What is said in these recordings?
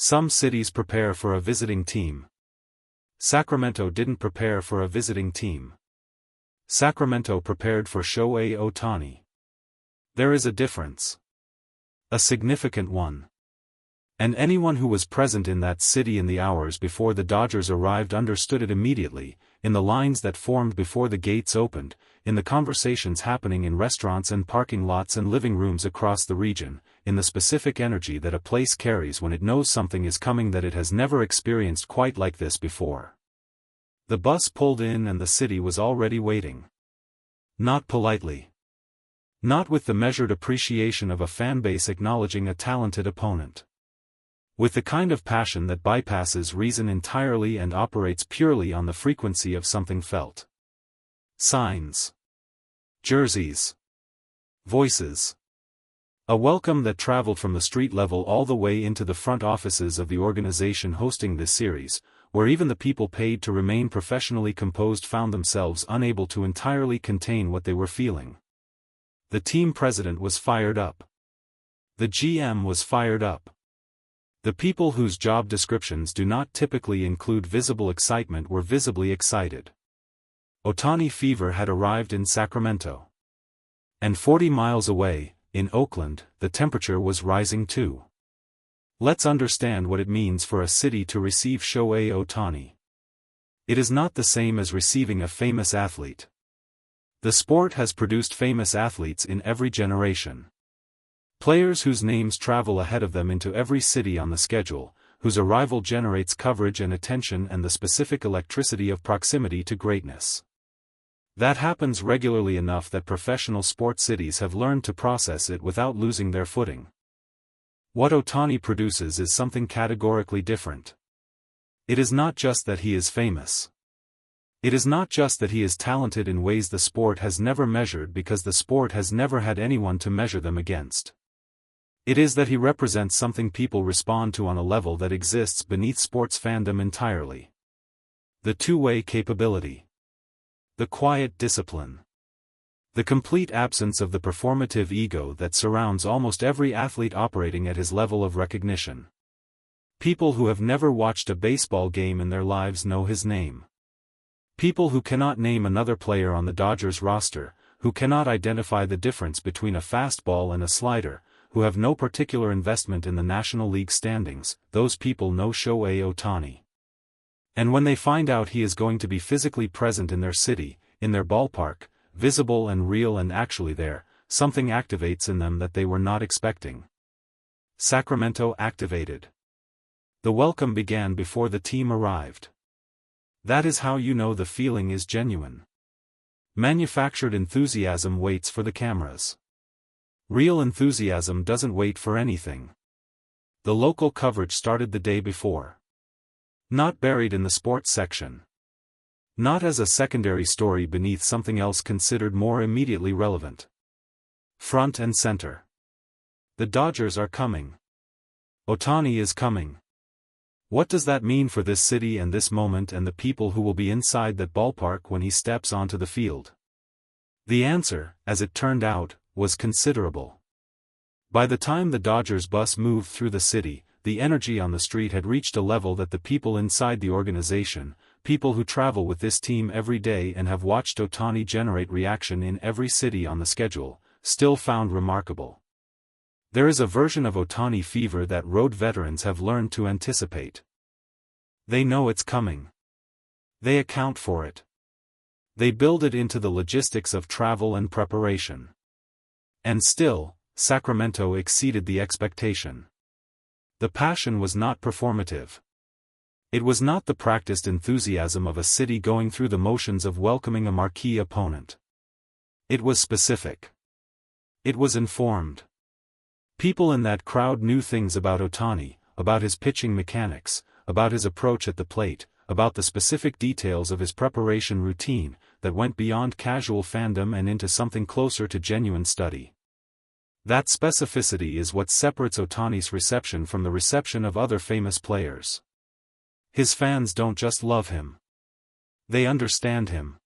Some cities prepare for a visiting team. Sacramento didn't prepare for a visiting team. Sacramento prepared for Shohei Ohtani. There is a difference. A significant one. And anyone who was present in that city in the hours before the Dodgers arrived understood it immediately, in the lines that formed before the gates opened, in the conversations happening in restaurants and parking lots and living rooms across the region, in the specific energy that a place carries when it knows something is coming that it has never experienced quite like this before. The bus pulled in and the city was already waiting. Not politely. Not with the measured appreciation of a fanbase acknowledging a talented opponent. With the kind of passion that bypasses reason entirely and operates purely on the frequency of something felt. Signs. Jerseys. Voices. A welcome that traveled from the street level all the way into the front offices of the organization hosting this series, where even the people paid to remain professionally composed found themselves unable to entirely contain what they were feeling. The team president was fired up. The GM was fired up. The people whose job descriptions do not typically include visible excitement were visibly excited. Ohtani fever had arrived in Sacramento. And 40 miles away, in Oakland, the temperature was rising too. Let's understand what it means for a city to receive Shohei Ohtani. It is not the same as receiving a famous athlete. The sport has produced famous athletes in every generation. Players whose names travel ahead of them into every city on the schedule, whose arrival generates coverage and attention and the specific electricity of proximity to greatness. That happens regularly enough that professional sports cities have learned to process it without losing their footing. What Ohtani produces is something categorically different. It is not just that he is famous. It is not just that he is talented in ways the sport has never measured because the sport has never had anyone to measure them against. It is that he represents something people respond to on a level that exists beneath sports fandom entirely. The two-way capability. The quiet discipline. The complete absence of the performative ego that surrounds almost every athlete operating at his level of recognition. People who have never watched a baseball game in their lives know his name. People who cannot name another player on the Dodgers roster, who cannot identify the difference between a fastball and a slider, who have no particular investment in the National League standings, those people know Shohei Ohtani. And when they find out he is going to be physically present in their city, in their ballpark, visible and real and actually there, something activates in them that they were not expecting. Sacramento activated. The welcome began before the team arrived. That is how you know the feeling is genuine. Manufactured enthusiasm waits for the cameras. Real enthusiasm doesn't wait for anything. The local coverage started the day before. Not buried in the sports section. Not as a secondary story beneath something else considered more immediately relevant. Front and center. The Dodgers are coming. Ohtani is coming. What does that mean for this city and this moment and the people who will be inside that ballpark when he steps onto the field? The answer, as it turned out, was considerable. By the time the Dodgers bus moved through the city, the energy on the street had reached a level that the people inside the organization, people who travel with this team every day and have watched Ohtani generate reaction in every city on the schedule, still found remarkable. There is a version of Ohtani fever that road veterans have learned to anticipate. They know it's coming. They account for it. They build it into the logistics of travel and preparation. And still, Sacramento exceeded the expectation. The passion was not performative. It was not the practiced enthusiasm of a city going through the motions of welcoming a marquee opponent. It was specific. It was informed. People in that crowd knew things about Ohtani, about his pitching mechanics, about his approach at the plate, about the specific details of his preparation routine, that went beyond casual fandom and into something closer to genuine study. That specificity is what separates Ohtani's reception from the reception of other famous players. His fans don't just love him. They understand him.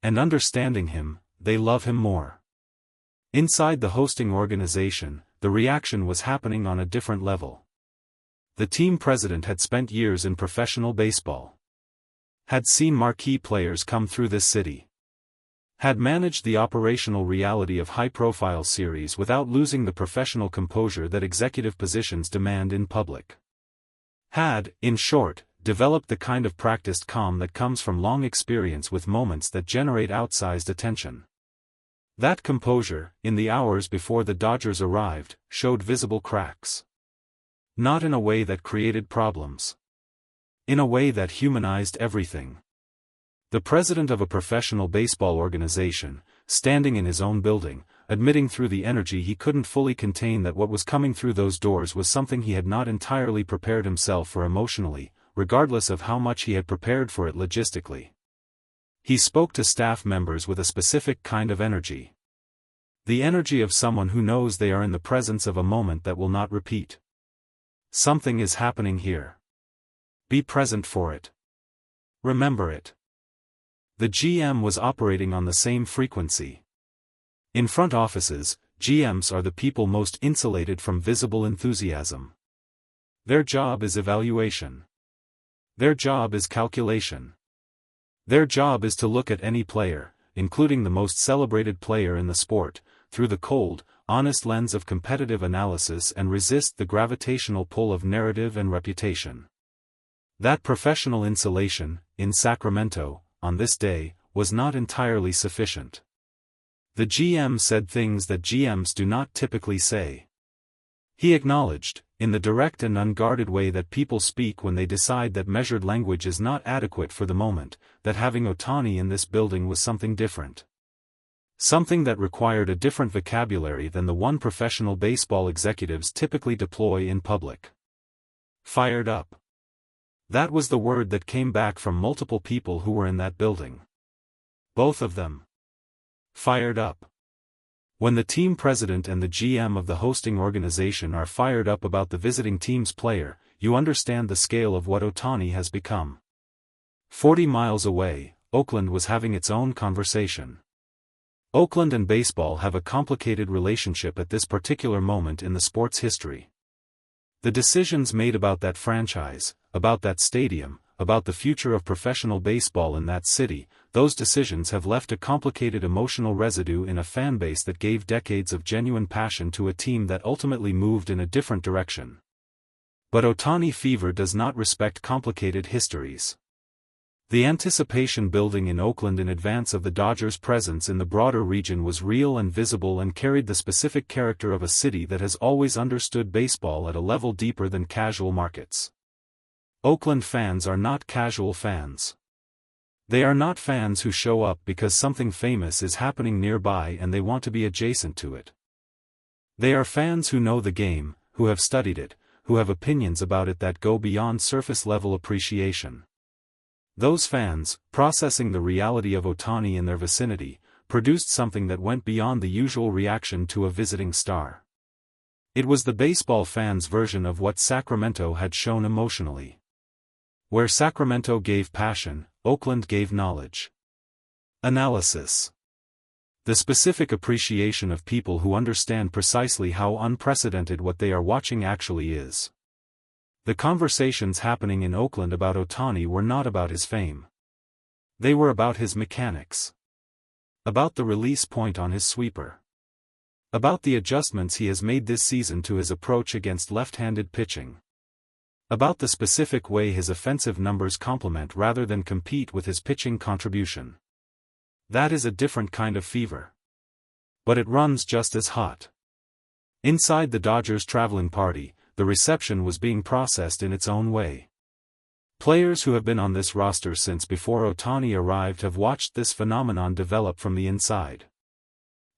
And understanding him, they love him more. Inside the hosting organization, the reaction was happening on a different level. The team president had spent years in professional baseball. Had seen marquee players come through this city. Had managed the operational reality of high-profile series without losing the professional composure that executive positions demand in public. Had, in short, developed the kind of practiced calm that comes from long experience with moments that generate outsized attention. That composure, in the hours before the Dodgers arrived, showed visible cracks. Not in a way that created problems. In a way that humanized everything. The president of a professional baseball organization, standing in his own building, admitting through the energy he couldn't fully contain that what was coming through those doors was something he had not entirely prepared himself for emotionally, regardless of how much he had prepared for it logistically. He spoke to staff members with a specific kind of energy. The energy of someone who knows they are in the presence of a moment that will not repeat. Something is happening here. Be present for it. Remember it. The GM was operating on the same frequency. In front offices, GMs are the people most insulated from visible enthusiasm. Their job is evaluation. Their job is calculation. Their job is to look at any player, including the most celebrated player in the sport, through the cold, honest lens of competitive analysis and resist the gravitational pull of narrative and reputation. That professional insulation, in Sacramento, on this day, was not entirely sufficient. The GM said things that GMs do not typically say. He acknowledged, in the direct and unguarded way that people speak when they decide that measured language is not adequate for the moment, that having Ohtani in this building was something different. Something that required a different vocabulary than the one professional baseball executives typically deploy in public. Fired up. That was the word that came back from multiple people who were in that building. Both of them. Fired up. When the team president and the GM of the hosting organization are fired up about the visiting team's player, you understand the scale of what Ohtani has become. 40 miles away, Oakland was having its own conversation. Oakland and baseball have a complicated relationship at this particular moment in the sport's history. The decisions made about that franchise, about that stadium, about the future of professional baseball in that city, those decisions have left a complicated emotional residue in a fanbase that gave decades of genuine passion to a team that ultimately moved in a different direction. But Ohtani fever does not respect complicated histories. The anticipation building in Oakland in advance of the Dodgers' presence in the broader region was real and visible and carried the specific character of a city that has always understood baseball at a level deeper than casual markets. Oakland fans are not casual fans. They are not fans who show up because something famous is happening nearby and they want to be adjacent to it. They are fans who know the game, who have studied it, who have opinions about it that go beyond surface-level appreciation. Those fans, processing the reality of Ohtani in their vicinity, produced something that went beyond the usual reaction to a visiting star. It was the baseball fans' version of what Sacramento had shown emotionally. Where Sacramento gave passion, Oakland gave knowledge. Analysis. The specific appreciation of people who understand precisely how unprecedented what they are watching actually is. The conversations happening in Oakland about Ohtani were not about his fame. They were about his mechanics. About the release point on his sweeper. About the adjustments he has made this season to his approach against left-handed pitching. About the specific way his offensive numbers complement rather than compete with his pitching contribution. That is a different kind of fever. But it runs just as hot. Inside the Dodgers' traveling party, the reception was being processed in its own way. Players who have been on this roster since before Ohtani arrived have watched this phenomenon develop from the inside.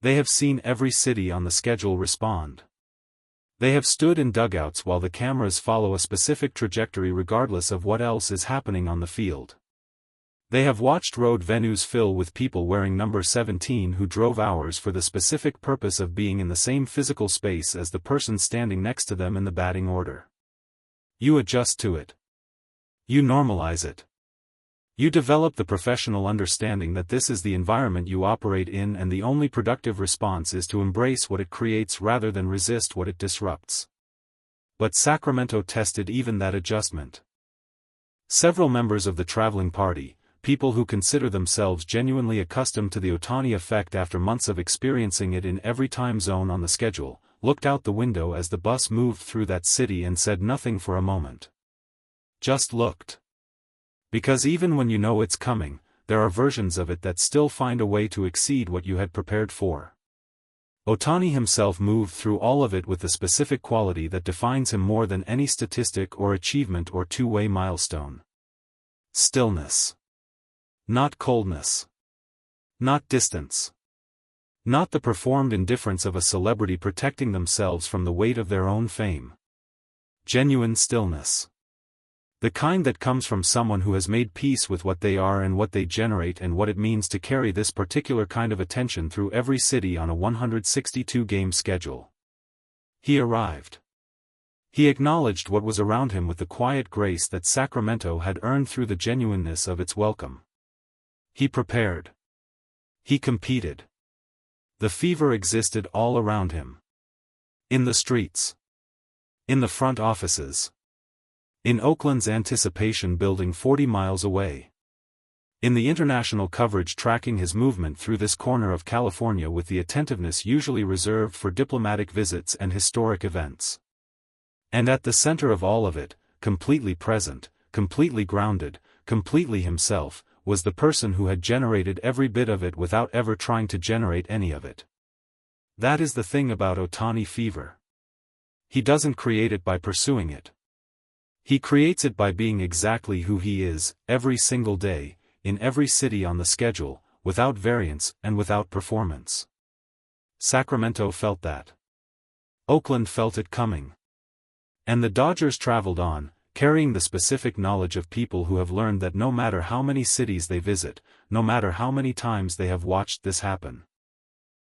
They have seen every city on the schedule respond. They have stood in dugouts while the cameras follow a specific trajectory regardless of what else is happening on the field. They have watched road venues fill with people wearing number 17 who drove hours for the specific purpose of being in the same physical space as the person standing next to them in the batting order. You adjust to it. You normalize it. You develop the professional understanding that this is the environment you operate in and the only productive response is to embrace what it creates rather than resist what it disrupts. But Sacramento tested even that adjustment. Several members of the traveling party, people who consider themselves genuinely accustomed to the Ohtani effect after months of experiencing it in every time zone on the schedule, looked out the window as the bus moved through that city and said nothing for a moment. Just looked. Because even when you know it's coming, there are versions of it that still find a way to exceed what you had prepared for. Ohtani himself moved through all of it with the specific quality that defines him more than any statistic or achievement or two-way milestone. Stillness. Not coldness. Not distance. Not the performed indifference of a celebrity protecting themselves from the weight of their own fame. Genuine stillness. The kind that comes from someone who has made peace with what they are and what they generate and what it means to carry this particular kind of attention through every city on a 162-game schedule. He arrived. He acknowledged what was around him with the quiet grace that Sacramento had earned through the genuineness of its welcome. He prepared. He competed. The fever existed all around him. In the streets. In the front offices. In Oakland's anticipation building 40 miles away. In the international coverage tracking his movement through this corner of California with the attentiveness usually reserved for diplomatic visits and historic events. And at the center of all of it, completely present, completely grounded, completely himself, was the person who had generated every bit of it without ever trying to generate any of it. That is the thing about Ohtani fever. He doesn't create it by pursuing it. He creates it by being exactly who he is, every single day, in every city on the schedule, without variance and without performance. Sacramento felt that. Oakland felt it coming. And the Dodgers traveled on, carrying the specific knowledge of people who have learned that no matter how many cities they visit, no matter how many times they have watched this happen,